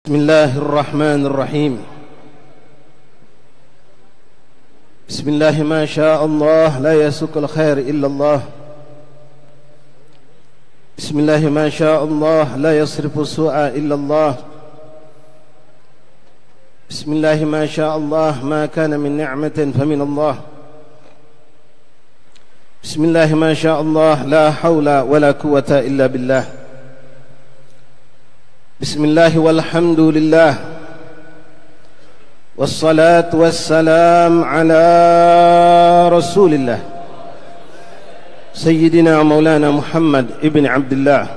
Bismillahirrahmanirrahim. Bismillah ma syaa Allah la yasukul khair illallah. Bismillah ma syaa Allah la yasrifu su'a illallah. Bismillah ma syaa Allah ma kana min ni'matin famin Allah. Bismillah ma syaa Allah la hawla wala quwwata illa billah. Bismillah walhamdulillah. Wassalatu wassalam ala rasulillah Sayyidina Maulana Muhammad ibn Abdullah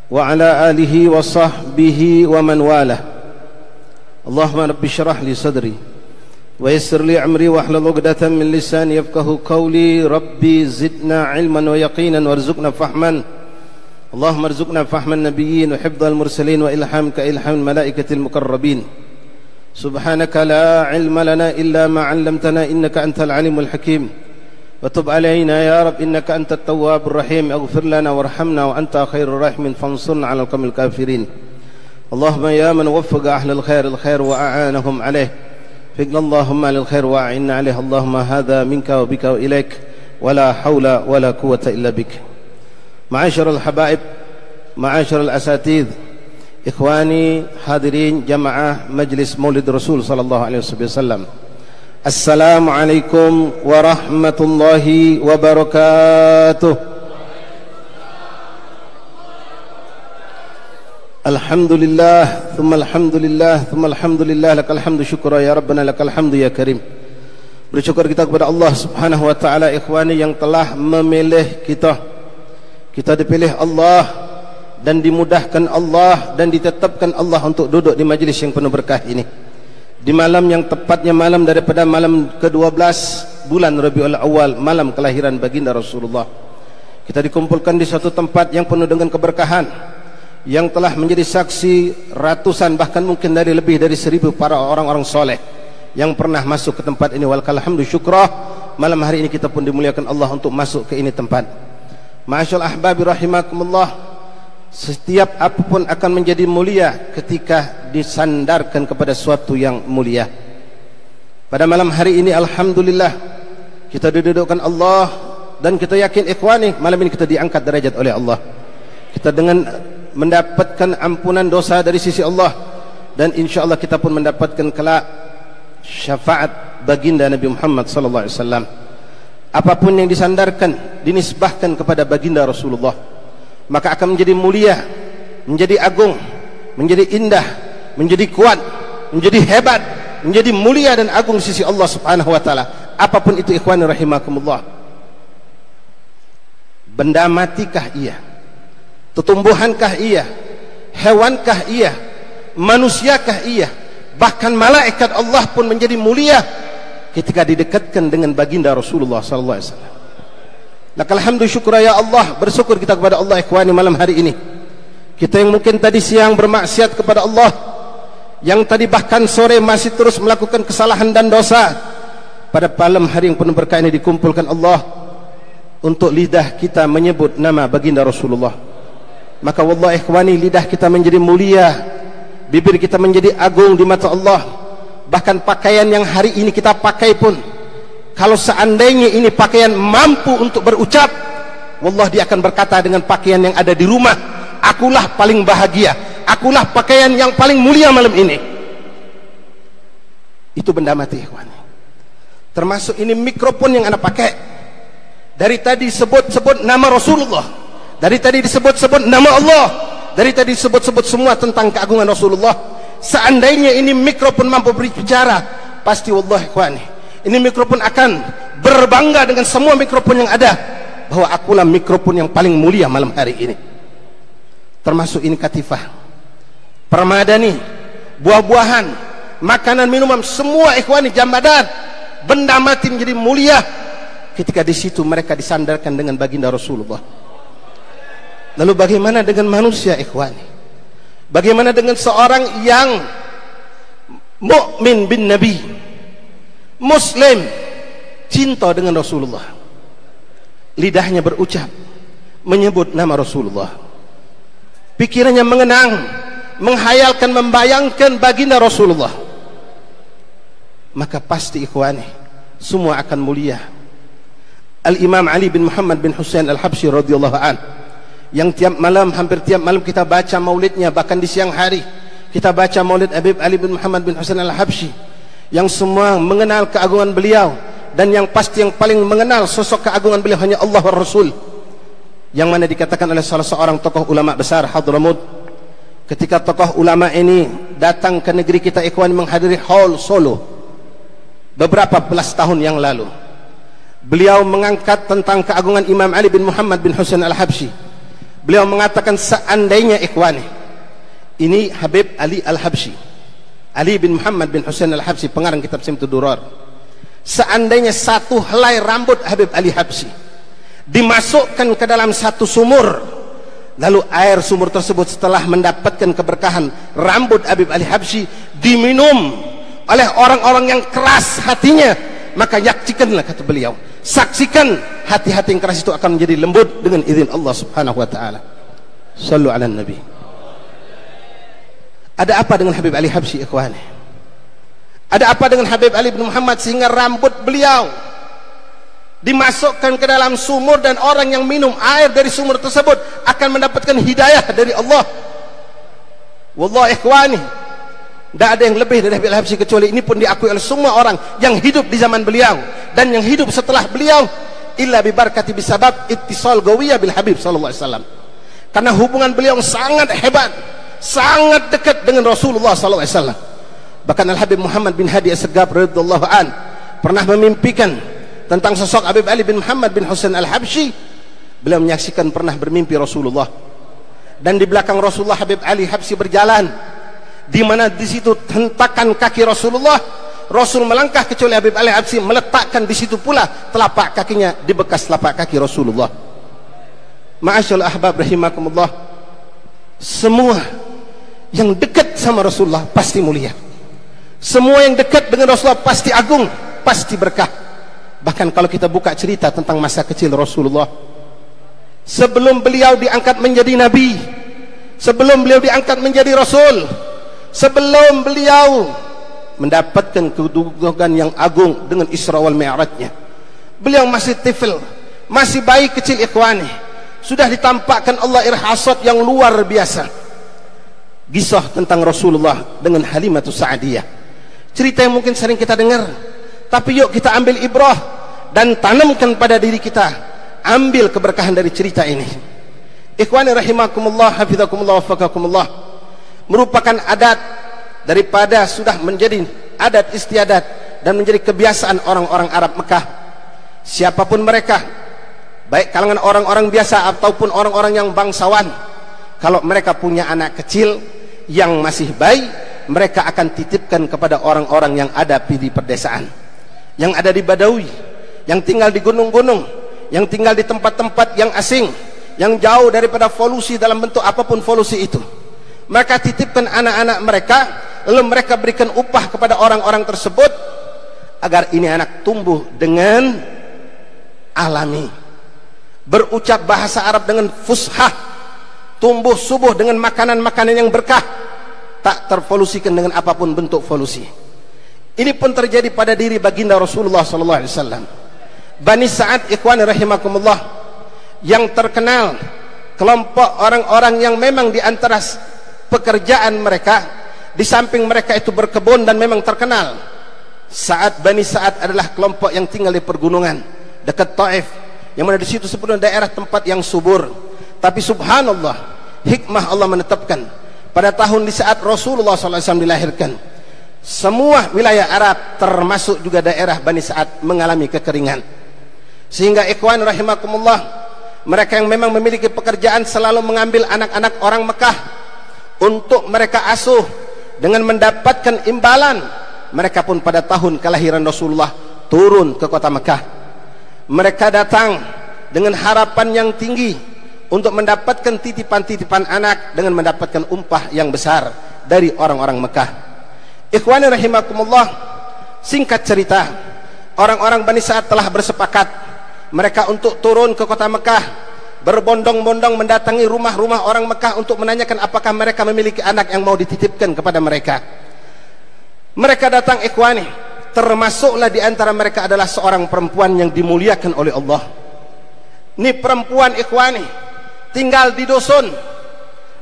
wa ala alihi wa sahbihi wa man walah. Allahumma rabbi syrah li sadri wa yassir li amri wa hlul 'uqdatam min lisani yafqahu qawli. Rabbi zidna ilman wa yaqinan warzuqna fahman. Allahumma arzuqna fahman nabiyyin wa hifdzal mursalin wa ilham ka ilham malaikatil muqarrabin. Subhanaka la ilma lana illa ma 'allamtana innaka antal alimul hakim. Wa tub alaina ya rab innaka antat tawwabur rahim. Ighfir lana warhamna wa anta khairur rahimin fansurna 'alal qawmil kafirin. Allahumma ya man waffaqa ahlal khair wa a'anahum 'alayh. Fiqna Allahumma lil khair wa a'inna 'alayh. Allahumma hadha minka wa bika wa ilaik wa la hawla wa la quwwata illa bik. Ma'asyiral habaib, ma'asyiral asatidz, ikhwani hadirin jamaah Majlis Maulid Rasul sallallahu alaihi wasallam. Assalamualaikum warahmatullahi wabarakatuh. Alhamdulillah, thumma alhamdulillah, thumma alhamdulillah, lakal hamdu syukra ya Rabbana, lakal hamdu ya Karim. Bersyukur kita kepada Allah Subhanahu wa taala, ikhwani, yang telah memilih kita. Kita dipilih Allah dan dimudahkan Allah dan ditetapkan Allah untuk duduk di majlis yang penuh berkah ini, di malam yang tepatnya malam daripada malam ke-12 bulan Rabiul Awal, malam kelahiran baginda Rasulullah. Kita dikumpulkan di suatu tempat yang penuh dengan keberkahan, yang telah menjadi saksi ratusan, bahkan mungkin lebih dari 1000 para orang-orang soleh yang pernah masuk ke tempat ini. Walhamdulillah syukrah, malam hari ini kita pun dimuliakan Allah untuk masuk ke ini tempat. Ma'asyal ahbabi rahimakumullah, setiap apapun akan menjadi mulia ketika disandarkan kepada suatu yang mulia. Pada malam hari ini alhamdulillah kita didudukkan Allah, dan kita yakin ikhwani, malam ini kita diangkat derajat oleh Allah. Kita dengan mendapatkan ampunan dosa dari sisi Allah, dan insyaallah kita pun mendapatkan kelak syafaat baginda Nabi Muhammad sallallahu alaihi wasallam. Apapun yang disandarkan, dinisbahkan kepada baginda Rasulullah, maka akan menjadi mulia, menjadi agung, menjadi indah, menjadi kuat, menjadi hebat, menjadi mulia dan agung di sisi Allah Subhanahu wa taala. Apapun itu ikhwani rahimakumullah. Benda matikah ia? Tumbuhankah ia? Hewankah ia? Manusiakah ia? Bahkan malaikat Allah pun menjadi mulia ketika didekatkan dengan baginda Rasulullah sallallahu alaihi wasallam. Lakal hamdu syukra ya Allah. Bersyukur kita kepada Allah ikhwani malam hari ini. Kita yang mungkin tadi siang bermaksiat kepada Allah, yang tadi bahkan sore masih terus melakukan kesalahan dan dosa, pada malam hari yang penuh berkah ini dikumpulkan Allah untuk lidah kita menyebut nama baginda Rasulullah. Maka wallahi ikhwani, lidah kita menjadi mulia, bibir kita menjadi agung di mata Allah. Bahkan pakaian yang hari ini kita pakai pun, kalau seandainya ini pakaian mampu untuk berucap, wallah dia akan berkata dengan pakaian yang ada di rumah, akulah paling bahagia, akulah pakaian yang paling mulia malam ini. Itu benda mati ikhwani. Termasuk ini mikrofon yang anda pakai. Dari tadi sebut-sebut nama Rasulullah, dari tadi disebut-sebut nama Allah, dari tadi disebut-sebut semua tentang keagungan Rasulullah. Seandainya ini mikrofon mampu berbicara, pasti wallahi ikhwani, ini mikrofon akan berbangga dengan semua mikrofon yang ada, bahwa akulah mikrofon yang paling mulia malam hari ini. Termasuk ini katifah, permadani, buah-buahan, makanan, minuman, semua ikhwani jamadan, benda mati menjadi mulia ketika di situ mereka disandarkan dengan baginda Rasulullah. Lalu bagaimana dengan manusia ikhwani? Bagaimana dengan seorang yang mukmin bin Nabi, muslim, cinta dengan Rasulullah, lidahnya berucap menyebut nama Rasulullah, pikirannya mengenang menghayalkan, membayangkan baginda Rasulullah, maka pasti ikhwani semua akan mulia. Al-Imam Ali bin Muhammad bin Husain Al-Habsyi radhiyallahu an, yang tiap malam, hampir tiap malam kita baca maulidnya, bahkan di siang hari kita baca maulid Habib Ali bin Muhammad bin Husain Al-Habsyi, yang semua mengenal keagungan beliau, dan yang pasti yang paling mengenal sosok keagungan beliau hanya Allah dan Rasul, yang mana dikatakan oleh salah seorang tokoh ulama besar Hadramut, ketika tokoh ulama ini datang ke negeri kita ikhwan, menghadiri haul Solo beberapa belas tahun yang lalu, beliau mengangkat tentang keagungan Imam Ali bin Muhammad bin Husain Al-Habsyi. Beliau mengatakan, seandainya ikhwani, ini Habib Ali Al-Habsyi, Ali bin Muhammad bin Husain Al-Habsyi, pengarang kitab Simtud Durar, seandainya satu helai rambut Habib Ali Habsyi dimasukkan ke dalam satu sumur, lalu air sumur tersebut setelah mendapatkan keberkahan rambut Habib Ali Habsyi diminum oleh orang-orang yang keras hatinya, maka yaksikanlah, kata beliau, saksikan hati-hati yang keras itu akan menjadi lembut dengan izin Allah subhanahu wa ta'ala. Sallu ala nabi. Ada apa dengan Habib Ali Habsyi ikhwani? Ada apa dengan Habib Ali bin Muhammad sehingga rambut beliau dimasukkan ke dalam sumur, dan orang yang minum air dari sumur tersebut akan mendapatkan hidayah dari Allah? Wallahi ikhwani, tidak ada yang lebih dari Habib Al-Habsyi, kecuali ini pun diakui oleh semua orang yang hidup di zaman beliau dan yang hidup setelah beliau, illa bibarakati bisabab ittisal gawiyah bil Habib sallallahu alaihi wasallam, karena hubungan beliau sangat hebat, sangat dekat dengan Rasulullah sallallahu alaihi wasallam. Bahkan Al-Habib Muhammad bin Hadi As-Segaf radhiyallahu an pernah memimpikan tentang sosok Habib Ali bin Muhammad bin Husain Al-Habsyi. Beliau menyaksikan pernah bermimpi Rasulullah, dan di belakang Rasulullah Habib Ali Habsyi berjalan, di mana di situ hentakan kaki Rasulullah, Rasul melangkah, kecuali Habib Ali Habsyi meletakkan di situ pula telapak kakinya di bekas telapak kaki Rasulullah. Ma'asyal ahbab rahimakumullah, semua yang dekat sama Rasulullah pasti mulia, semua yang dekat dengan Rasulullah pasti agung, pasti berkah. Bahkan kalau kita buka cerita tentang masa kecil Rasulullah, sebelum beliau diangkat menjadi nabi, sebelum beliau diangkat menjadi rasul, sebelum beliau mendapatkan kedudukan yang agung dengan Isra wal Mi'rajnya, beliau masih tifl, masih bayi kecil ikhwani, sudah ditampakkan Allah irhasat yang luar biasa. Kisah tentang Rasulullah dengan Halimatus Sa'diyah, cerita yang mungkin sering kita dengar, tapi yuk kita ambil ibrah dan tanamkan pada diri kita, ambil keberkahan dari cerita ini. Ikhwani rahimakumullah, hafizakumullah, wafaqakumullah, merupakan adat daripada sudah menjadi adat istiadat dan menjadi kebiasaan orang-orang Arab Mekah. Siapapun mereka, baik kalangan orang-orang biasa ataupun orang-orang yang bangsawan, kalau mereka punya anak kecil yang masih bayi, mereka akan titipkan kepada orang-orang yang ada di pedesaan, yang ada di Badawi, yang tinggal di gunung-gunung, yang tinggal di tempat-tempat yang asing, yang jauh daripada polusi dalam bentuk apapun polusi itu. Mereka titipkan anak-anak mereka, lalu mereka berikan upah kepada orang-orang tersebut agar ini anak tumbuh dengan alami, berucap bahasa Arab dengan fushah, tumbuh subuh dengan makanan-makanan yang berkah, tak terpolusikan dengan apapun bentuk polusi. Ini pun terjadi pada diri baginda Rasulullah sallallahu alaihi wasallam. Bani Sa'ad ikhwani rahimakumullah, yang terkenal kelompok orang-orang yang memang di antara pekerjaan mereka, di samping mereka itu berkebun dan memang terkenal, Bani Sa'ad adalah kelompok yang tinggal di pergunungan dekat Taif, yang mana di situ sebenarnya daerah tempat yang subur. Tapi subhanallah, hikmah Allah menetapkan pada tahun di saat Rasulullah SAW dilahirkan, semua wilayah Arab termasuk juga daerah Bani Sa'ad mengalami kekeringan, sehingga ikhwan rahimakumullah, mereka yang memang memiliki pekerjaan selalu mengambil anak-anak orang Mekah untuk mereka asuh dengan mendapatkan imbalan. Mereka pun pada tahun kelahiran Rasulullah turun ke kota Mekah. Mereka datang dengan harapan yang tinggi untuk mendapatkan titipan-titipan anak dengan mendapatkan upah yang besar dari orang-orang Mekah. Ikhwani rahimakumullah, singkat cerita, orang-orang Bani Sa'ad telah bersepakat mereka untuk turun ke kota Mekah berbondong-bondong mendatangi rumah-rumah orang Mekah untuk menanyakan apakah mereka memiliki anak yang mau dititipkan kepada mereka. Mereka datang ikhwani, termasuklah di antara mereka adalah seorang perempuan yang dimuliakan oleh Allah. Ini perempuan ikhwani, tinggal di dusun,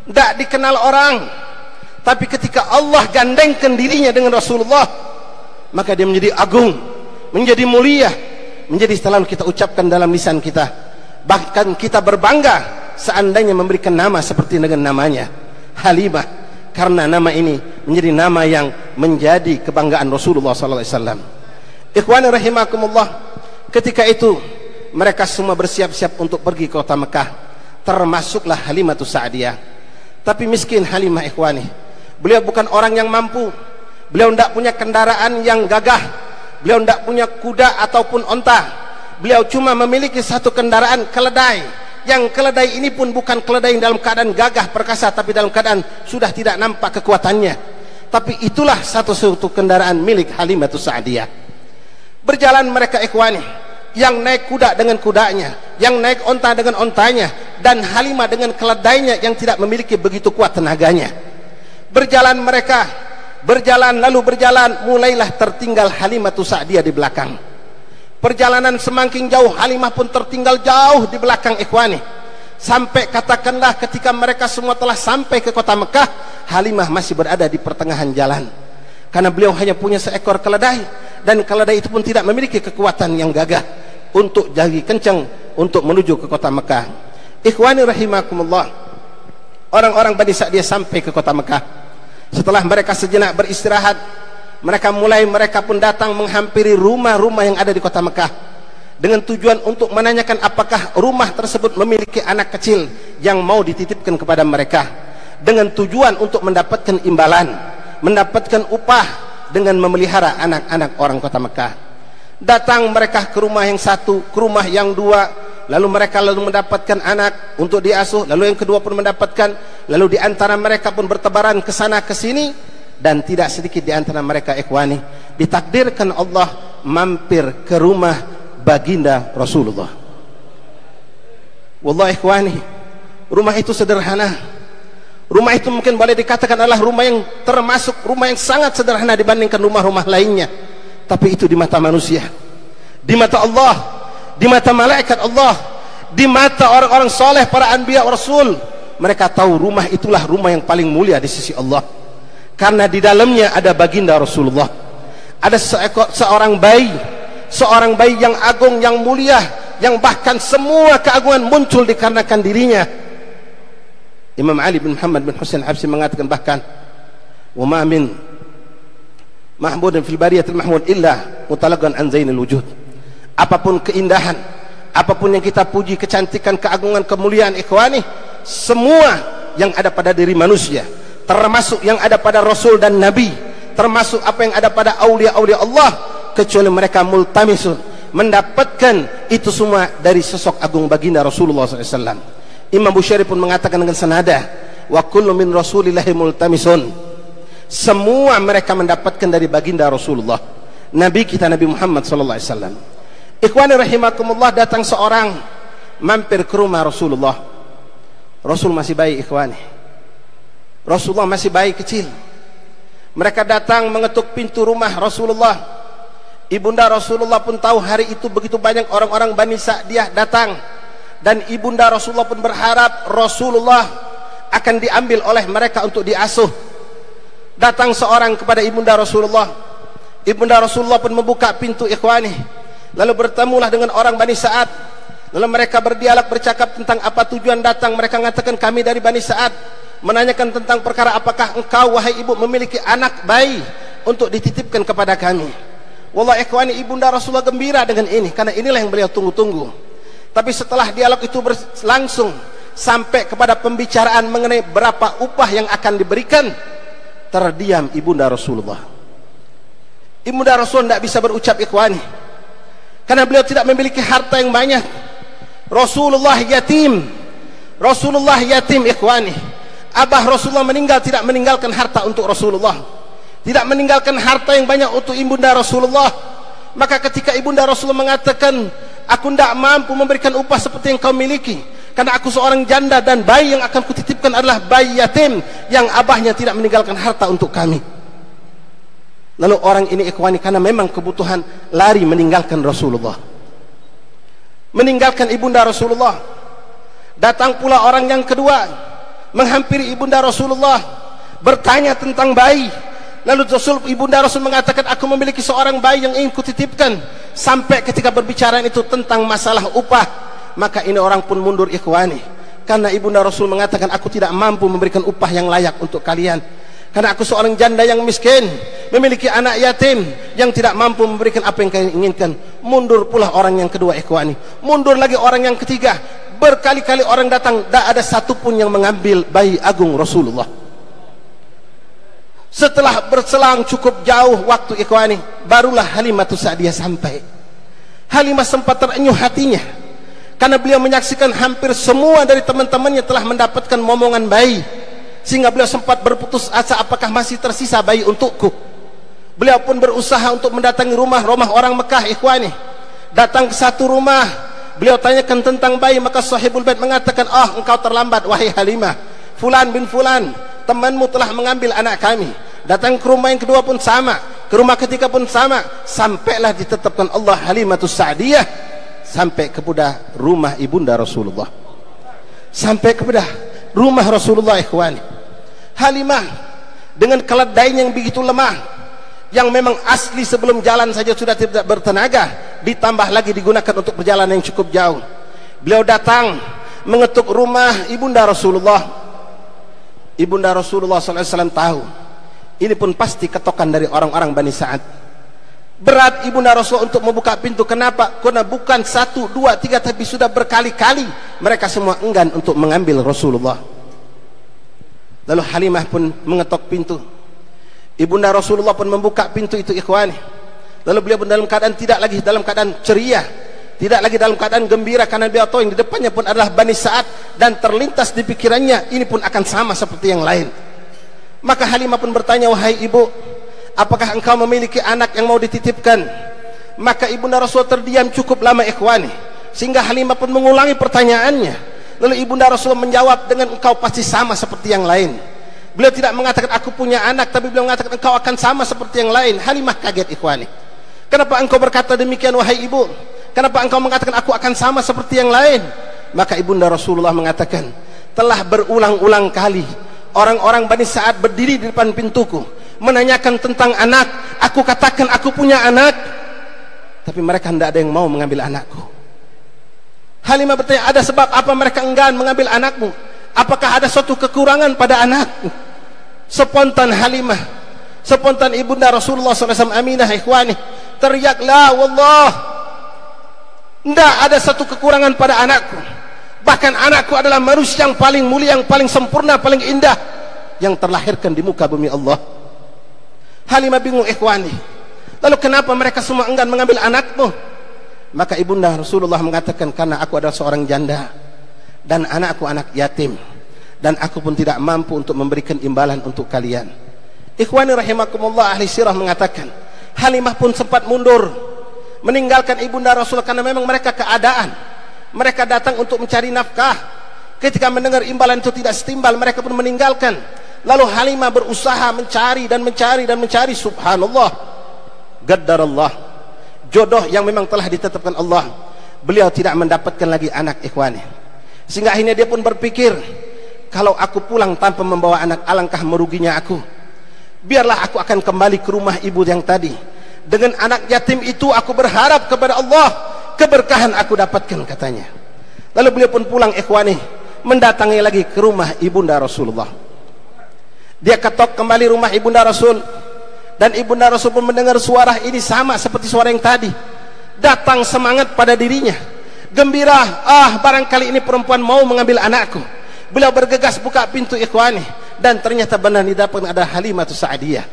tidak dikenal orang, tapi ketika Allah gandengkan dirinya dengan Rasulullah, maka dia menjadi agung, menjadi mulia, menjadi selalu kita ucapkan dalam lisan kita. Bahkan kita berbangga seandainya memberikan nama seperti dengan namanya Halimah, karena nama ini menjadi nama yang menjadi kebanggaan Rasulullah SAW. Ikhwani rahimakumullah, ketika itu mereka semua bersiap-siap untuk pergi ke kota Mekah, termasuklah Halimatus Sa'diyah. Tapi miskin Halimah ikhwani, beliau bukan orang yang mampu, beliau tidak punya kendaraan yang gagah, beliau tidak punya kuda ataupun onta, beliau cuma memiliki satu kendaraan keledai, yang keledai ini pun bukan keledai dalam keadaan gagah perkasa, tapi dalam keadaan sudah tidak nampak kekuatannya. Tapi itulah satu-satu kendaraan milik Halimatus Sa'diyah. Berjalan mereka ikhwani, yang naik kuda dengan kudanya, yang naik onta dengan ontanya, dan Halimah dengan keledainya yang tidak memiliki begitu kuat tenaganya. Berjalan mereka, berjalan lalu berjalan, mulailah tertinggal Halimatus Sa'diyah di belakang. Perjalanan semakin jauh, Halimah pun tertinggal jauh di belakang ikhwani. Sampai katakanlah ketika mereka semua telah sampai ke kota Mekah, Halimah masih berada di pertengahan jalan, karena beliau hanya punya seekor keledai, dan keledai itu pun tidak memiliki kekuatan yang gagah untuk jadi kencang untuk menuju ke kota Mekah. Ikhwani rahimakumullah, orang-orang Bani Sa'diyah sampai ke kota Mekah. Setelah mereka sejenak beristirahat, mereka pun datang menghampiri rumah-rumah yang ada di kota Mekah, dengan tujuan untuk menanyakan apakah rumah tersebut memiliki anak kecil yang mau dititipkan kepada mereka, dengan tujuan untuk mendapatkan imbalan, mendapatkan upah dengan memelihara anak-anak orang kota Mekah. Datang mereka ke rumah yang satu, ke rumah yang dua, lalu mereka mendapatkan anak untuk diasuh, lalu yang kedua pun mendapatkan, lalu di antara mereka pun bertebaran ke sana ke sini, dan tidak sedikit di antara mereka ikhwani ditakdirkan Allah mampir ke rumah baginda Rasulullah. Wallahi ikhwani, rumah itu sederhana. Rumah itu mungkin boleh dikatakan adalah rumah yang termasuk rumah yang sangat sederhana dibandingkan rumah-rumah lainnya. Tapi itu di mata manusia, di mata Allah, di mata malaikat Allah, di mata orang-orang soleh, para anbiya rasul, mereka tahu rumah itulah rumah yang paling mulia di sisi Allah, karena di dalamnya ada baginda Rasulullah, ada seorang bayi yang agung, yang mulia, yang bahkan semua keagungan muncul dikarenakan dirinya. Imam Ali bin Muhammad bin Husain Habsyi mengatakan bahkan, wa ma min mahmudin fil bariyatil mahmud illa mutalaqan an zainil wujud. Apapun keindahan, apapun yang kita puji, kecantikan, keagungan, kemuliaan ikhwani, semua yang ada pada diri manusia, termasuk yang ada pada Rasul dan Nabi, termasuk apa yang ada pada aulia-aulia Allah, kecuali mereka multamisun, mendapatkan itu semua dari sosok agung baginda Rasulullah SAW. Imam Bukhari pun mengatakan dengan senada, wa kullu min rasulillahi multamisun, semua mereka mendapatkan dari baginda Rasulullah, Nabi kita Nabi Muhammad SAW. Ikhwani rahimakumullah, datang seorang mampir ke rumah Rasulullah. Rasul masih bayi ikhwani, Rasulullah masih bayi kecil. Mereka datang mengetuk pintu rumah Rasulullah. Ibunda Rasulullah pun tahu hari itu begitu banyak orang-orang Bani Sa'diyah datang, dan ibunda Rasulullah pun berharap Rasulullah akan diambil oleh mereka untuk diasuh. Datang seorang kepada ibunda Rasulullah. Ibunda Rasulullah pun membuka pintu ikhwani, lalu bertemulah dengan orang Bani Sa'ad. Lalu mereka berdialog, bercakap tentang apa tujuan datang. Mereka mengatakan, kami dari Bani Sa'ad menanyakan tentang perkara apakah engkau wahai ibu memiliki anak bayi untuk dititipkan kepada kami. Wallah ikhwani, ibunda Rasulullah gembira dengan ini, karena inilah yang beliau tunggu-tunggu. Tapi setelah dialog itu berlangsung sampai kepada pembicaraan mengenai berapa upah yang akan diberikan, terdiam ibunda Rasulullah. Ibunda Rasul tidak bisa berucap ikhwani, karena beliau tidak memiliki harta yang banyak. Rasulullah yatim ikhwani. Abah Rasulullah meninggal, tidak meninggalkan harta untuk Rasulullah, tidak meninggalkan harta yang banyak untuk ibunda Rasulullah. Maka ketika ibunda Rasulullah mengatakan, aku tidak mampu memberikan upah seperti yang kau miliki, karena aku seorang janda dan bayi yang akan kutitipkan adalah bayi yatim yang abahnya tidak meninggalkan harta untuk kami. Lalu orang ini ikhwani karena memang kebutuhan lari meninggalkan Rasulullah, meninggalkan ibunda Rasulullah. Datang pula orang yang kedua menghampiri ibunda Rasulullah, bertanya tentang bayi. Lalu ibunda Rasul mengatakan, aku memiliki seorang bayi yang ingin kutitipkan. Sampai ketika berbicara itu tentang masalah upah, maka ini orang pun mundur ikhwani, karena ibunda Rasul mengatakan, aku tidak mampu memberikan upah yang layak untuk kalian, karena aku seorang janda yang miskin, memiliki anak yatim yang tidak mampu memberikan apa yang kalian inginkan. Mundur pula orang yang kedua ikhwani, mundur lagi orang yang ketiga. Berkali-kali orang datang, tidak ada satupun yang mengambil bayi agung Rasulullah. Setelah berselang cukup jauh waktu ikhwani, barulah Halimah Sa'diyah sampai. Halimah sempat terenyuh hatinya, karena beliau menyaksikan hampir semua dari teman-temannya telah mendapatkan momongan bayi, sehingga beliau sempat berputus asa, apakah masih tersisa bayi untukku. Beliau pun berusaha untuk mendatangi rumah-rumah orang Mekah ikhwani. Datang ke satu rumah, beliau tanyakan tentang bayi, maka sahibul bait mengatakan, oh engkau terlambat wahai Halimah, fulan bin fulan temanmu telah mengambil anak kami. Datang ke rumah yang kedua pun sama, ke rumah ketiga pun sama, sampailah ditetapkan Allah Halimah Sa'diyah sampai kepada rumah ibunda Rasulullah, sampai kepada rumah Rasulullah ikhwani. Halimah dengan keledainya yang begitu lemah, yang memang asli sebelum jalan saja sudah tidak bertenaga, ditambah lagi digunakan untuk perjalanan yang cukup jauh. Beliau datang mengetuk rumah ibunda Rasulullah. Ibunda Rasulullah SAW tahu ini pun pasti ketokan dari orang-orang Bani Sa'ad. Berat ibunda Rasulullah untuk membuka pintu. Kenapa? Karena bukan satu, dua, tiga, tapi sudah berkali-kali mereka semua enggan untuk mengambil Rasulullah. Lalu Halimah pun mengetok pintu. Ibunda Rasulullah pun membuka pintu itu ikhwani. Lalu beliau pun dalam keadaan tidak lagi dalam keadaan ceria, tidak lagi dalam keadaan gembira, karena beliau tahu yang di depannya pun adalah Bani Sa'ad, dan terlintas di pikirannya ini pun akan sama seperti yang lain. Maka Halimah pun bertanya, wahai ibu, apakah engkau memiliki anak yang mau dititipkan? Maka ibunda Rasul terdiam cukup lama ikhwani, sehingga Halimah pun mengulangi pertanyaannya. Lalu ibunda Rasul menjawab dengan, engkau pasti sama seperti yang lain. Beliau tidak mengatakan aku punya anak, tapi beliau mengatakan engkau akan sama seperti yang lain. Halimah kaget ikhwani. Kenapa engkau berkata demikian wahai ibu? Kenapa engkau mengatakan aku akan sama seperti yang lain? Maka ibunda Rasulullah mengatakan, telah berulang-ulang kali orang-orang Bani Sa'ad berdiri di depan pintuku menanyakan tentang anak. Aku katakan aku punya anak, tapi mereka tidak ada yang mau mengambil anakku. Halimah bertanya, ada sebab apa mereka enggan mengambil anakmu? Apakah ada suatu kekurangan pada anakmu? Spontan Halimah, spontan ibunda Rasulullah SAW Aminah ikhwani teriak, la wallah, tidak ada satu kekurangan pada anakku. Bahkan anakku adalah manusia yang paling mulia, yang paling sempurna, paling indah yang terlahirkan di muka bumi Allah. Halimah bingung ikhwani. Lalu kenapa mereka semua enggan mengambil anakmu? Maka ibunda Rasulullah mengatakan, karena aku adalah seorang janda dan anakku anak yatim, dan aku pun tidak mampu untuk memberikan imbalan untuk kalian. Ikhwani rahimakumullah, ahli sirah mengatakan Halimah pun sempat mundur meninggalkan ibunda Rasul, karena memang mereka keadaan mereka datang untuk mencari nafkah. Ketika mendengar imbalan itu tidak setimbal, mereka pun meninggalkan. Lalu Halimah berusaha mencari dan mencari dan mencari. Subhanallah, gaddarallah, jodoh yang memang telah ditetapkan Allah, beliau tidak mendapatkan lagi anak ikhwani. Sehingga akhirnya dia pun berpikir, kalau aku pulang tanpa membawa anak, alangkah meruginya aku. Biarlah aku akan kembali ke rumah ibu yang tadi. Dengan anak yatim itu aku berharap kepada Allah, keberkahan aku dapatkan katanya. Lalu beliau pun pulang ikhwani, mendatangi lagi ke rumah ibunda Rasulullah. Dia ketok kembali rumah ibunda Rasul, dan ibunda Rasul pun mendengar suara ini sama seperti suara yang tadi. Datang semangat pada dirinya, gembira, barangkali ini perempuan mau mengambil anakku. Beliau bergegas buka pintu ikhwani, dan ternyata benar didapatkan ada Halimah Sa'diyah.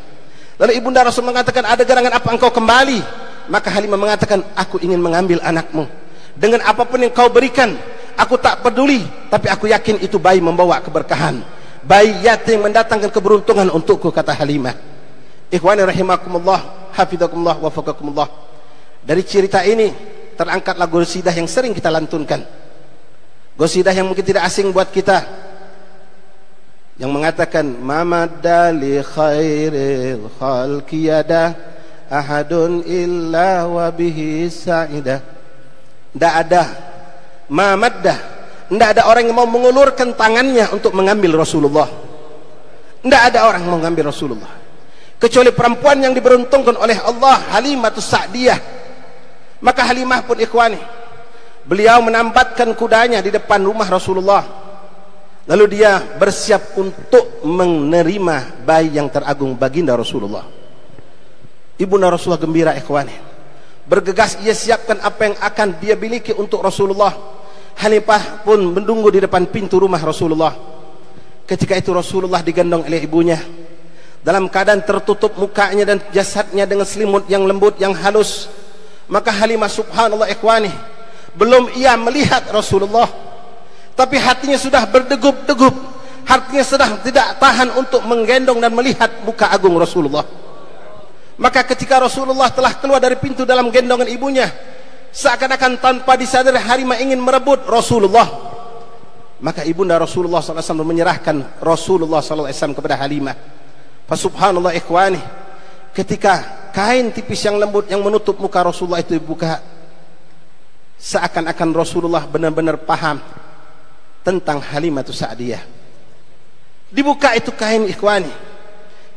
Lalu ibunda Rasul mengatakan, ada gerangan apa engkau kembali? Maka Halimah mengatakan, aku ingin mengambil anakmu. Dengan apapun yang kau berikan, aku tak peduli, tapi aku yakin itu bayi membawa keberkahan, bayi yatim mendatangkan keberuntungan untukku, kata Halimah. Ikhwani rahimakumullah, hafizakumullah, wafaqakumullah. Dari cerita ini terangkat lagu qasidah yang sering kita lantunkan. Qasidah yang mungkin tidak asing buat kita, yang mengatakan mamadda li khairil khalqi yada ahadun illa wa bihi sa'ida. Tidak ada mamadda, tidak ada orang yang mau mengulurkan tangannya untuk mengambil Rasulullah. Tidak ada orang yang mau mengambil Rasulullah kecuali perempuan yang diberuntungkan oleh Allah, Halimatus Sa'diyah. Maka Halimah pun ikhwani, beliau menambatkan kudanya di depan rumah Rasulullah, lalu dia bersiap untuk menerima bayi yang teragung baginda Rasulullah. Ibunda Rasulullah gembira ikhwani, bergegas ia siapkan apa yang akan dia miliki untuk Rasulullah. Halimah pun menunggu di depan pintu rumah Rasulullah. Ketika itu Rasulullah digendong oleh ibunya dalam keadaan tertutup mukanya dan jasadnya dengan selimut yang lembut yang halus. Maka Halimah subhanallah ikhwani, belum ia melihat Rasulullah, tapi hatinya sudah berdegup-degup, hatinya sudah tidak tahan untuk menggendong dan melihat muka agung Rasulullah. Maka ketika Rasulullah telah keluar dari pintu dalam gendongan ibunya, seakan-akan tanpa disadari Halimah ingin merebut Rasulullah. Maka ibunda Rasulullah SAW menyerahkan Rasulullah SAW kepada Halimah. Subhanallah ikhwani, ketika kain tipis yang lembut yang menutup muka Rasulullah itu dibuka, seakan-akan Rasulullah benar-benar paham tentang Halimatus Sa'diyah. Dibuka itu kain ikhwani,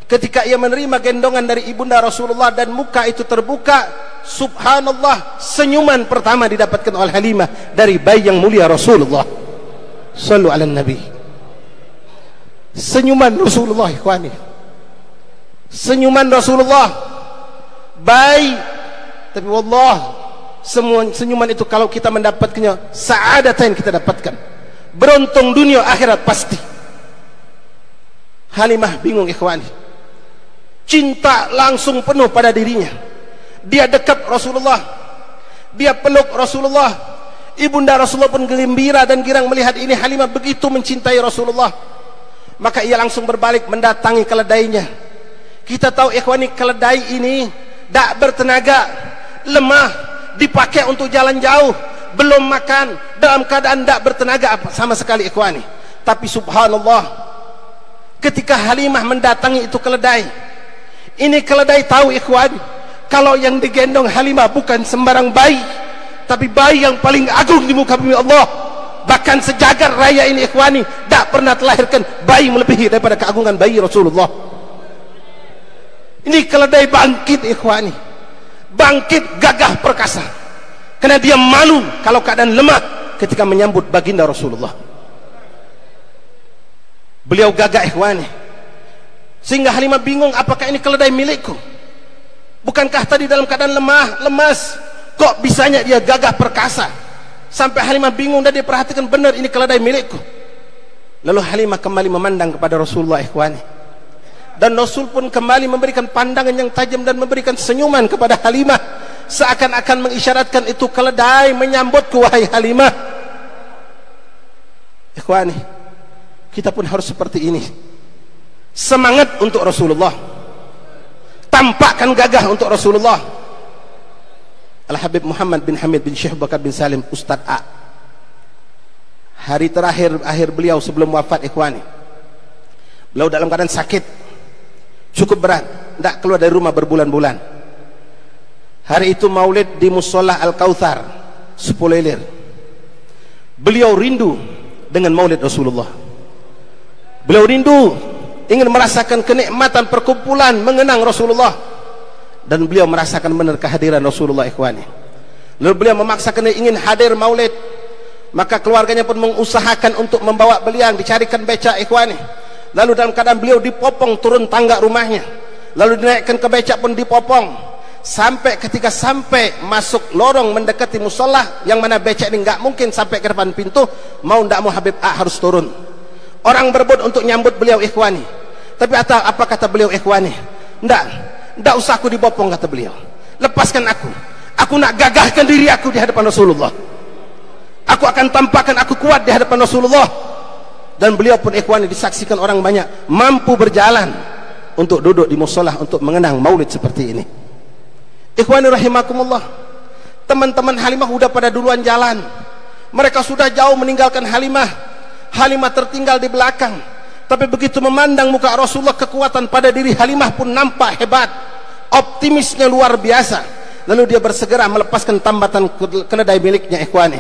ketika ia menerima gendongan dari ibunda Rasulullah dan muka itu terbuka, subhanallah, senyuman pertama didapatkan oleh Halimah dari bayi yang mulia Rasulullah. Sallu ala Nabi. Senyuman Rasulullah ikhwani, senyuman Rasulullah, bayi, tapi wallah, semua senyuman itu kalau kita mendapatkannya, sa'adatan kita dapatkan, beruntung dunia akhirat pasti. Halimah bingung ikhwani, cinta langsung penuh pada dirinya. Dia dekat Rasulullah, dia peluk Rasulullah. Ibunda Rasulullah pun gembira dan girang melihat ini Halimah begitu mencintai Rasulullah. Maka ia langsung berbalik mendatangi keledainya. Kita tahu ikhwani, keledai ini tak bertenaga, lemah, dipakai untuk jalan jauh, belum makan, dalam keadaan tak bertenaga sama sekali ikhwani. Tapi subhanallah, ketika Halimah mendatangi itu keledai, ini keledai tahu ikhwani, kalau yang digendong Halimah bukan sembarang bayi, tapi bayi yang paling agung di muka bumi Allah. Bahkan sejagat raya ini ikhwani tak pernah terlahirkan bayi melebihi daripada keagungan bayi Rasulullah. Ini keledai bangkit ikhwani, bangkit gagah perkasa, karena dia malu kalau keadaan lemah ketika menyambut baginda Rasulullah. Beliau gagah ikhwani, sehingga Halimah bingung, apakah ini keledai milikku? Bukankah tadi dalam keadaan lemah, lemas, kok bisanya dia gagah perkasa? Sampai Halimah bingung dan dia perhatikan, benar ini keledai milikku. Lalu Halimah kembali memandang kepada Rasulullah ikhwani, dan Rasul pun kembali memberikan pandangan yang tajam dan memberikan senyuman kepada Halimah, seakan-akan mengisyaratkan itu keledai menyambutku wahai Halimah. Ikhwani, kita pun harus seperti ini, semangat untuk Rasulullah, tampakkan gagah untuk Rasulullah. Al-Habib Muhammad bin Hamid bin Syekh Bakar bin Salim Ustadz A, hari terakhir akhir beliau sebelum wafat ikhwani, beliau dalam keadaan sakit cukup berat, tidak keluar dari rumah berbulan-bulan. Hari itu maulid di Musola Al-Kautsar Supolelir. Beliau rindu dengan maulid Rasulullah. Beliau rindu ingin merasakan kenikmatan perkumpulan mengenang Rasulullah, dan beliau merasakan benar kehadiran Rasulullah ikhwani. Lalu beliau memaksakan ingin hadir maulid, maka keluarganya pun mengusahakan untuk membawa beliau, dicarikan beca ikhwani. Lalu dalam keadaan beliau dipopong turun tangga rumahnya, lalu dinaikkan ke becak pun dipopong, sampai ketika sampai masuk lorong mendekati musola, yang mana becak ini nggak mungkin sampai ke depan pintu, mau ndak mau Habib A harus turun. Orang berebut untuk nyambut beliau ikhwani, tapi apa kata beliau ikhwani? Ndak usah aku dipopong, kata beliau, lepaskan aku nak gagahkan diri aku di hadapan Rasulullah, aku akan tampakkan aku kuat di hadapan Rasulullah. Dan beliau pun ikhwani disaksikan orang banyak mampu berjalan untuk duduk di musola untuk mengenang maulid seperti ini. Ikhwani rahimakumullah, teman-teman Halimah udah pada duluan jalan, Mereka sudah jauh meninggalkan Halimah. Halimah tertinggal di belakang. Tapi begitu memandang muka Rasulullah, kekuatan pada diri Halimah pun nampak hebat. Optimisnya luar biasa. Lalu dia bersegera melepaskan tambatan keledai miliknya, ikhwani.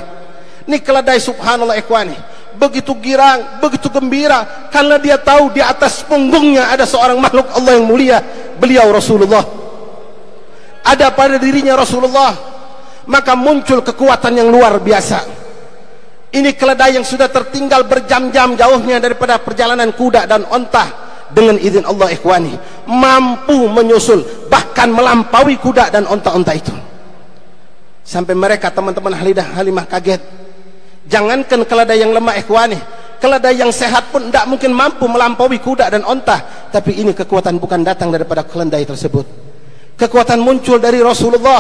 Ini keledai subhanallah, ikhwani, begitu girang, begitu gembira, karena dia tahu di atas punggungnya ada seorang makhluk Allah yang mulia, beliau Rasulullah. Ada pada dirinya Rasulullah, maka muncul kekuatan yang luar biasa. Ini keledai yang sudah tertinggal berjam-jam jauhnya daripada perjalanan kuda dan onta, dengan izin Allah, ikhwani, mampu menyusul, bahkan melampaui kuda dan onta-onta itu. Sampai mereka, teman-teman Halimah kaget. Jangankan keledai yang lemah, ikhwani, keledai yang sehat pun tidak mungkin mampu melampaui kuda dan onta. Tapi ini kekuatan bukan datang daripada keledai tersebut. Kekuatan muncul dari Rasulullah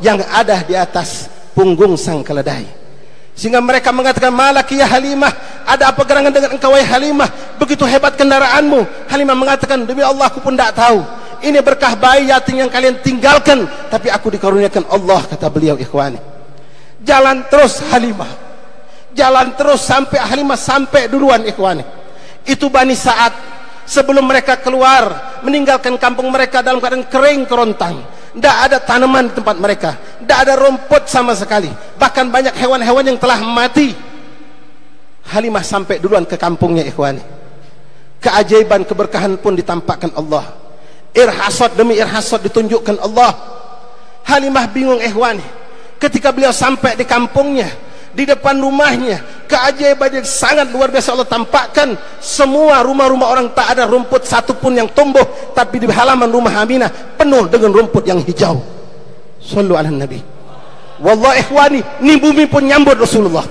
yang ada di atas punggung sang keledai. Sehingga mereka mengatakan, malaki ya Halimah, ada apa gerangan dengan engkau wahai Halimah, begitu hebat kendaraanmu? Halimah mengatakan, demi Allah aku pun tidak tahu, ini berkah bayi yatim yang kalian tinggalkan, tapi aku dikaruniakan Allah, kata beliau, ikhwani. Jalan terus Halimah, jalan terus sampai Halimah sampai duluan, ikhwani. Itu Bani Sa'ad sebelum mereka keluar meninggalkan kampung mereka dalam keadaan kering kerontang. Tidak ada tanaman di tempat mereka, tidak ada rumput sama sekali, bahkan banyak hewan-hewan yang telah mati. Halimah sampai duluan ke kampungnya, ikhwani. Keajaiban keberkahan pun ditampakkan Allah. Irhasad demi irhasad ditunjukkan Allah. Halimah bingung, ikhwani, ketika beliau sampai di kampungnya, di depan rumahnya, keajaiban yang sangat luar biasa Allah tampakkan. Semua rumah-rumah orang tak ada rumput satu pun yang tumbuh, tapi di halaman rumah Aminah penuh dengan rumput yang hijau. Sallu ala Nabi. Wallahi ikhwani, ini bumi pun nyambut Rasulullah.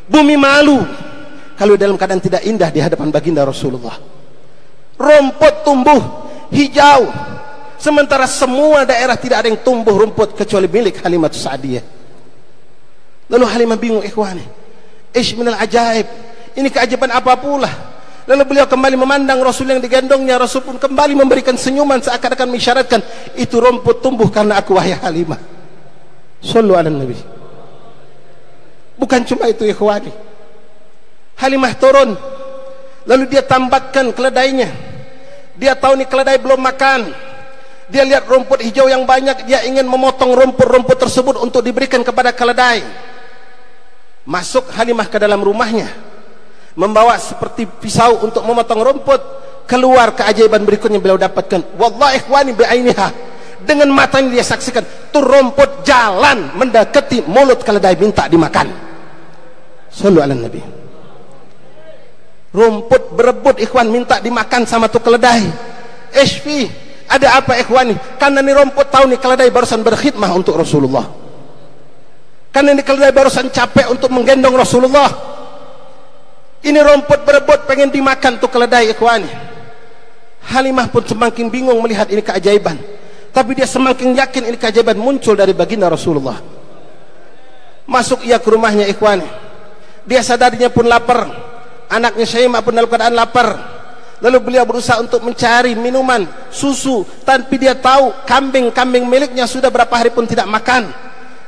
Bumi malu kalau dalam keadaan tidak indah di hadapan baginda Rasulullah. Rumput tumbuh hijau, sementara semua daerah tidak ada yang tumbuh rumput kecuali milik Halimah Sa'diyah. Lalu Halimah bingung, ikhwani, ish minal ajaib, ini keajaiban apa pula? Lalu beliau kembali memandang Rasul yang digendongnya. Rasul pun kembali memberikan senyuman seakan-akan mengisyaratkan, itu rumput tumbuh karena aku wahai Halimah. Sallu ala Nabi. Bukan cuma itu, ikhwani, Halimah turun, lalu dia tambatkan keledainya. Dia tahu nih keledai belum makan. Dia lihat rumput hijau yang banyak, dia ingin memotong rumput-rumput tersebut untuk diberikan kepada keledai. Masuk Halimah ke dalam rumahnya, membawa seperti pisau untuk memotong rumput. Keluar keajaiban berikutnya beliau dapatkan. Wallahi ikhwani bi'ainiha, dengan matanya dia saksikan, tuh rumput jalan mendekati mulut keledai minta dimakan. Sallu ala Nabi. Rumput berebut, ikhwan, minta dimakan sama tuh keledai. Ishfi, ada apa ikhwani? Karena ini rumput tahu nih keledai barusan berkhidmah untuk Rasulullah. Karena ini keledai barusan capek untuk menggendong Rasulullah. Ini rumput berebut pengen dimakan tuh keledai, ikhwani. Halimah pun semakin bingung melihat ini keajaiban, tapi dia semakin yakin ini keajaiban muncul dari baginda Rasulullah. Masuk ia ke rumahnya, ikhwani. Dia sadarinya pun lapar. Anaknya Syaimah pun dalam keadaan lapar. Lalu beliau berusaha untuk mencari minuman, susu, tapi dia tahu kambing-kambing miliknya sudah berapa hari pun tidak makan.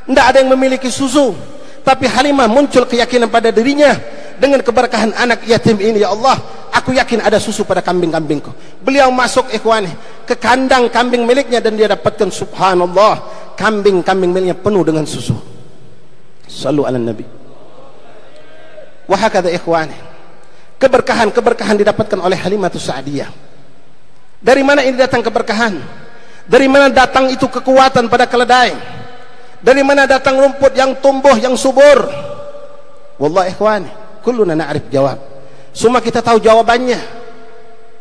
Tidak ada yang memiliki susu. Tapi Halimah muncul keyakinan pada dirinya, dengan keberkahan anak yatim ini, ya Allah, aku yakin ada susu pada kambing-kambingku. Beliau masuk, ikhwani, ke kandang kambing miliknya, dan dia dapatkan subhanallah, kambing-kambing miliknya penuh dengan susu. Sallu ala Nabi. Wahakadha ikhwani, keberkahan-keberkahan didapatkan oleh Halimah Sa'diyah. Dari mana ini datang keberkahan? Dari mana datang itu kekuatan pada keledai? Dari mana datang rumput yang tumbuh, yang subur? Wallahi ikhwani, kulluna na'rif jawab. Semua kita tahu jawabannya.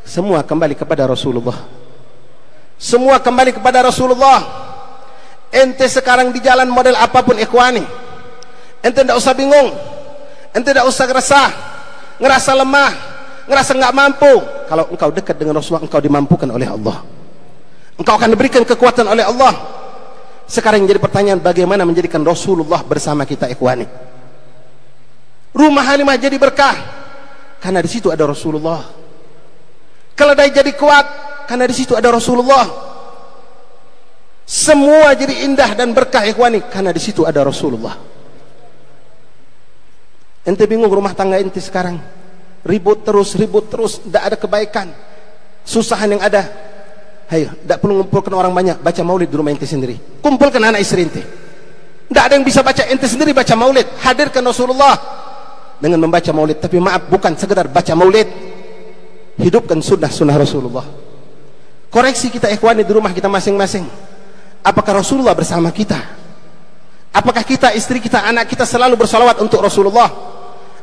Semua kembali kepada Rasulullah. Semua kembali kepada Rasulullah. Ente sekarang di jalan model apapun, ikhwani, ente tidak usah bingung, ente tidak usah ngerasa lemah, ngerasa nggak mampu. Kalau engkau dekat dengan Rasulullah, engkau dimampukan oleh Allah. Engkau akan diberikan kekuatan oleh Allah. Sekarang yang jadi pertanyaan, bagaimana menjadikan Rasulullah bersama kita, ikhwani? Rumah Halimah jadi berkah karena di situ ada Rasulullah. Keledai jadi kuat karena di situ ada Rasulullah. Semua jadi indah dan berkah, ikhwani, karena di situ ada Rasulullah. Ente bingung rumah tangga ente sekarang, ribut terus, tidak ada kebaikan, susahan yang ada. Hayo, tidak perlu mengumpulkan orang banyak, baca maulid di rumah ente sendiri. Kumpulkan anak istri ente. Tidak ada yang bisa baca, ente sendiri baca maulid. Hadirkan Rasulullah dengan membaca maulid. Tapi maaf, bukan sekedar baca maulid, hidupkan sunnah Rasulullah. Koreksi kita ikhwani di rumah kita masing-masing. Apakah Rasulullah bersama kita? Apakah kita, istri kita, anak kita selalu bersalawat untuk Rasulullah?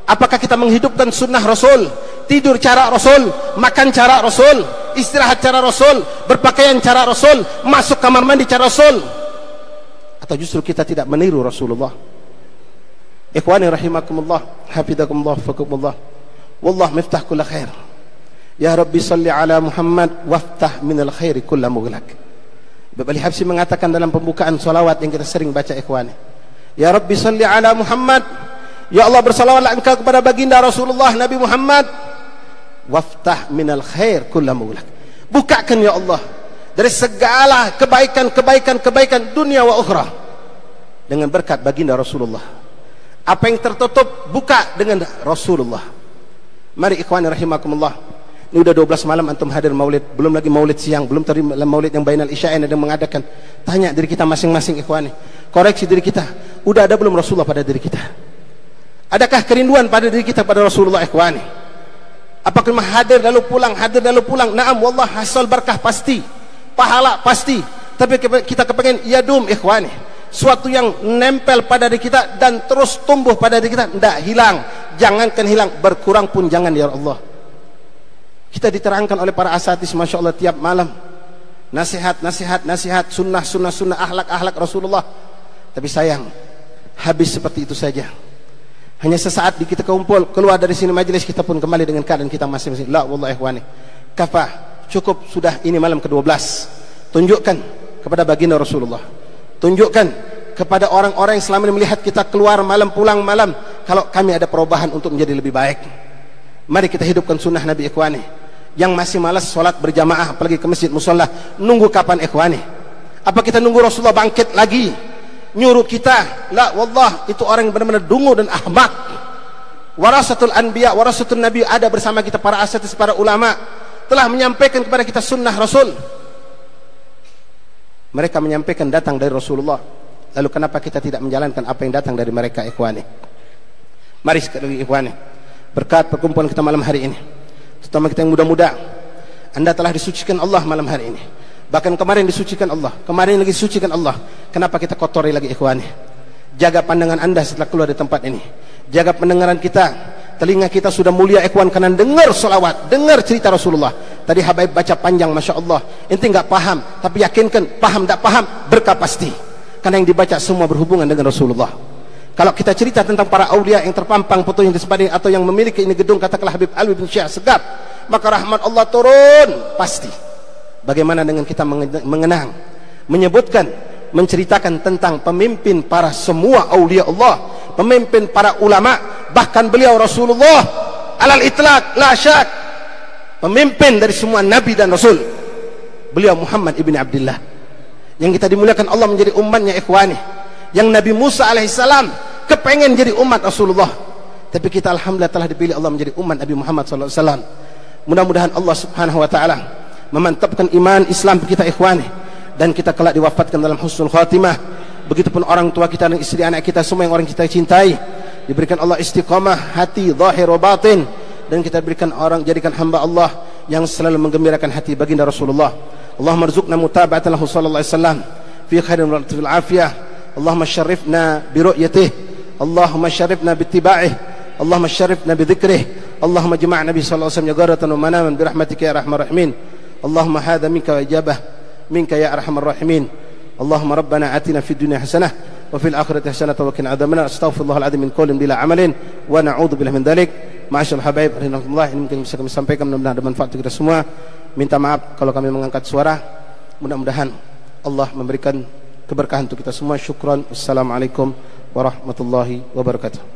Apakah kita menghidupkan sunnah Rasul? Tidur cara Rasul, makan cara Rasul, istirahat cara Rasul, berpakaian cara Rasul, masuk kamar mandi cara Rasul? Atau justru kita tidak meniru Rasulullah? Ikhwani rahimakumullah, hafizakumullah, fakumullah. Wallah miftah kulla khair. Ya Rabbi salli ala Muhammad waftah minal khairi kulla mughlaq. Babali Habsyi mengatakan dalam pembukaan salawat yang kita sering baca ikhwani, ya Rabbi salli ala Muhammad, ya Allah bersalawatlah engkau kepada baginda Rasulullah Nabi Muhammad, waftah minal khair kulla mughlaq. Bukakan ya Allah dari segala kebaikan dunia wa ukhra dengan berkat baginda Rasulullah. Apa yang tertutup buka dengan Rasulullah. Mari ikhwani rahimakumullah, ini udah 12 malam antum hadir maulid, belum lagi maulid siang, belum terima maulid yang bainal isya'in ada yang mengadakan. Tanya diri kita masing-masing ikhwani, koreksi diri kita, udah ada belum Rasulullah pada diri kita? Adakah kerinduan pada diri kita pada Rasulullah ikhwani? Apakah hadir lalu pulang? Naam wallah, hasil berkah pasti, pahala pasti, tapi kita kepengen yadum ikhwani, suatu yang nempel pada diri kita dan terus tumbuh pada diri kita, tidak hilang. Jangankan hilang, berkurang pun jangan ya Allah. Kita diterangkan oleh para asatis Masya Allah tiap malam, nasihat, sunnah, akhlak Rasulullah. Tapi sayang, habis seperti itu saja. Hanya sesaat kita kumpul, keluar dari sini majelis, kita pun kembali dengan keadaan kita masing-masing. La wallahi ikhwani, kafah, cukup sudah, ini malam ke-12. Tunjukkan kepada baginda Rasulullah, tunjukkan kepada orang-orang yang selama ini melihat kita keluar malam, pulang malam, kalau kami ada perubahan untuk menjadi lebih baik. Mari kita hidupkan sunnah Nabi ikhwani. Yang masih malas sholat berjamaah apalagi ke masjid musola, nunggu kapan ikhwani? Apa kita nunggu Rasulullah bangkit lagi nyuruh kita? La wallah, itu orang yang benar-benar dungu dan ahmak. Warasatul anbiya, warasatul nabi, ada bersama kita para asatis, para ulama telah menyampaikan kepada kita sunnah Rasul. Mereka menyampaikan datang dari Rasulullah. Lalu kenapa kita tidak menjalankan apa yang datang dari mereka ikhwani? Mari sekali lagi ikhwani, berkat perkumpulan kita malam hari ini, terutama kita yang muda-muda, anda telah disucikan Allah malam hari ini. Bahkan kemarin disucikan Allah, kemarin lagi disucikan Allah. Kenapa kita kotori lagi ikhwani? Jaga pandangan anda setelah keluar dari tempat ini, jaga pendengaran kita. Telinga kita sudah mulia ikhwan karena dengar salawat, dengar cerita Rasulullah. Tadi Habaib baca panjang Masya Allah. Inti enggak paham, tapi yakinkan, paham tak paham, berkah pasti. Karena yang dibaca semua berhubungan dengan Rasulullah. Kalau kita cerita tentang para aulia yang terpampang foto yang disebading atau yang memiliki ini gedung, katakanlah Habib Alwi bin Syekh Segaf, maka rahmat Allah turun pasti. Bagaimana dengan kita mengenang, menyebutkan, menceritakan tentang pemimpin para semua aulia Allah, pemimpin para ulama, bahkan beliau Rasulullah alal itlaq la syak, pemimpin dari semua nabi dan rasul, beliau Muhammad ibn Abdullah yang kita dimuliakan Allah menjadi umatnya ikhwani. Yang Nabi Musa alaihissalam kepengen jadi umat Rasulullah, tapi kita alhamdulillah telah dipilih Allah menjadi umat Nabi Muhammad sallallahu alaihi wasallam. Mudah-mudahan Allah subhanahu wa ta'ala memantapkan iman Islam kita ikhwani, dan kita kelak diwafatkan dalam husnul khatimah. Begitupun orang tua kita dan istri anak kita, semua yang orang kita cintai, diberikan Allah istiqamah hati zahir wa batin, dan kita berikan orang, jadikan hamba Allah yang selalu menggembirakan hati baginda Rasulullah. Allahumma rzuqna mutaba'atan lahu sallallahu alaihi wasallam fi khairin wa fil afiyah. Allahumma syarifna bi ru'yatih, Allahumma syarifna bi ittiba'ih, Allahumma syarifna bi dzikrih, Allahumma jama'na bi sallallahu alaihi wasallam jagaratan wa manaman bi rahmatika ya arhamar rahimin. Allahumma hadha minka wa ijabah minka ya arhamar rahimin. Allahumma rabbana atina fid dunya hasanah wa fil akhirati hasanah wa qina adzabannar. Astaghfirullahal azim min qaulin bila amalin wa na'udzu billahi min dzalik. Ma'asyiral habaib rahimakumullah, ini mungkin bisa kami sampaikan, mudah-mudahan ada manfaat untuk kita semua. Minta maaf kalau kami mengangkat suara. Mudah-mudahan Allah memberikan keberkahan untuk kita semua. Syukran. Assalamualaikum warahmatullahi wabarakatuh.